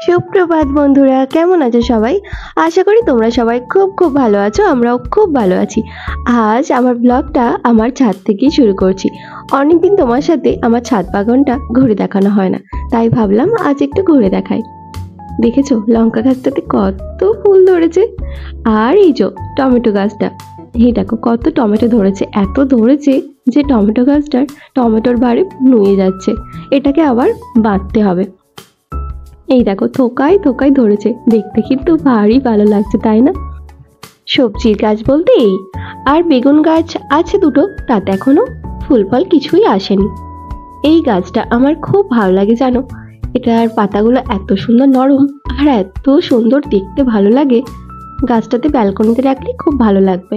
সুপ্রভাত বন্ধুরা, কেমন আছো সবাই? আশা করি তোমরা সবাই খুব খুব ভালো আছো। আমরাও খুব ভালো আছি। আজ আমার ব্লগটা আমার ছাদ থেকেই শুরু করছি। অনেকদিন তোমার সাথে আমার ছাদ বাগানটা ঘুরে দেখানো হয় না, তাই ভাবলাম আজ একটু ঘুরে দেখাই। দেখেছো লঙ্কা গাছটাতে কত ফুল ধরেছে, আর এই যে টমেটো গাছটা, এই দেখো কত টমেটো ধরেছে। এত ধরেছে যে টমেটো গাছটার টমেটোর বাড়ি নুয়ে যাচ্ছে, এটাকে আবার বাঁধতে হবে। এই দেখো থোকায় থোকায় ধরেছে, দেখতে কিন্তু ভারী ভালো লাগছে, তাই না? সবজির গাছ বলতে এই, আর বেগুন গাছ আছে দুটো, তাতে এখনো ফুল ফল কিছুই আসেনি। এই গাছটা আমার খুব ভালো লাগে জানো, এটার পাতাগুলো এত সুন্দর নরম আর এত সুন্দর দেখতে ভালো লাগে। গাছটাতে ব্যালকনিতে রাখলে খুব ভালো লাগবে।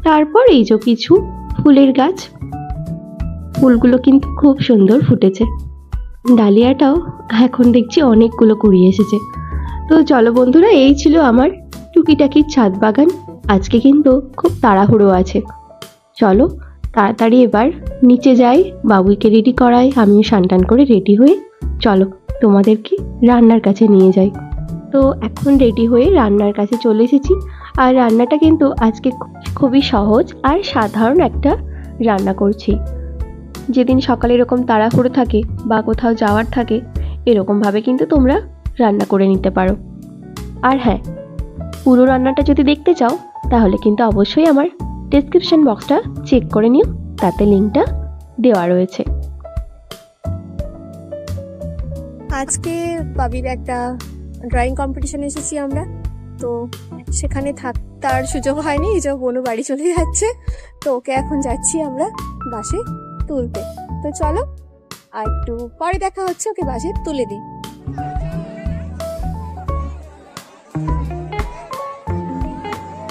তারপর এই যে কিছু ফুলের গাছ, ফুলগুলো কিন্তু খুব সুন্দর ফুটেছে। ডালিয়াটাও এখন দেখছি অনেকগুলো কুড়িয়ে এসেছে। তো চলো বন্ধুরা, এই ছিল আমার টুকিটাকি ছাদ বাগান। আজকে কিন্তু খুব তাড়াহুড়ো আছে, চলো তাড়াতাড়ি এবার নিচে যাই, বাবুইকে রেডি করাই, আমিও স্নান করে রেডি হয়ে চলো তোমাদেরকে রান্নার কাছে নিয়ে যাই। তো এখন রেডি হয়ে রান্নার কাছে চলে এসেছি। আর রান্নাটা কিন্তু আজকে খুবই সহজ আর সাধারণ একটা রান্না করছি। যেদিন সকালে এরকম তাড়াহুড়ো থাকে বা কোথাও যাওয়ার থাকে, এরকমভাবে কিন্তু তোমরা রান্না করে নিতে পারো। আর হ্যাঁ, পুরো রান্নাটা যদি দেখতে চাও তাহলে কিন্তু অবশ্যই আমার ডেসক্রিপশন বক্সটা চেক করে নিও, তাতে লিঙ্কটা দেওয়া রয়েছে। আজকে বাবির একটা ড্রয়িং কম্পিটিশন এসেছি আমরা, তো সেখানে থাকার সুযোগ হয়নি, এই যে বোনু বাড়ি চলে যাচ্ছে, তো ওকে এখন যাচ্ছি আমরা বাসে তুলতে। তো চলো আর একটু পরে দেখা হচ্ছে, ওকে বাসে তুলে দিই।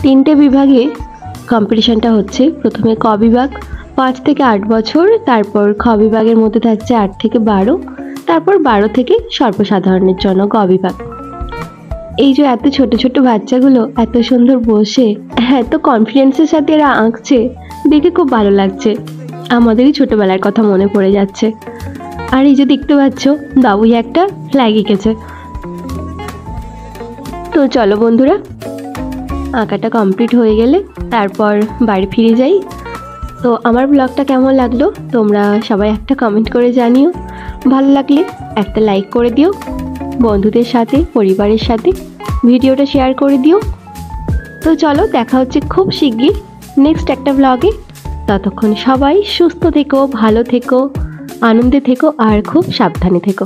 তিনটে বিভাগে কম্পিটিশনটা হচ্ছে। প্রথমে ক বিভাগ 5 থেকে 8 বছর, তারপর খ বিভাগের মধ্যে থাকছে 8 থেকে 12, তারপর 12 থেকে সর্বসাধারণের জন্য গ বিভাগ। এই যে এত ছোট ছোট বাচ্চাগুলো এত সুন্দর বসে এত কনফিডেন্সের সাথে এরা আঁকছে, দেখে খুব ভালো লাগছে। আমাদেরই ছোটবেলার কথা মনে পড়ে যাচ্ছে। আর এই যে দেখতে পাচ্ছ বাবুই একটা ফ্ল্যাগ এঁকেছে। তো চলো বন্ধুরা, আঁকাটা কমপ্লিট হয়ে গেলে তারপর বাড়ি ফিরে যাই। তো আমার ব্লগটা কেমন লাগলো তোমরা সবাই একটা কমেন্ট করে জানিও। ভালো লাগলে একটা লাইক করে দিও, বন্ধুদের সাথে পরিবারের সাথে ভিডিওটা শেয়ার করে দিও। তো চলো দেখা হচ্ছে খুব শিগগির নেক্সট একটা ব্লগে। ততক্ষণ সবাই সুস্থ থেকো, ভালো থেকো, আনন্দে থেকো আর খুব সাবধানে থেকো।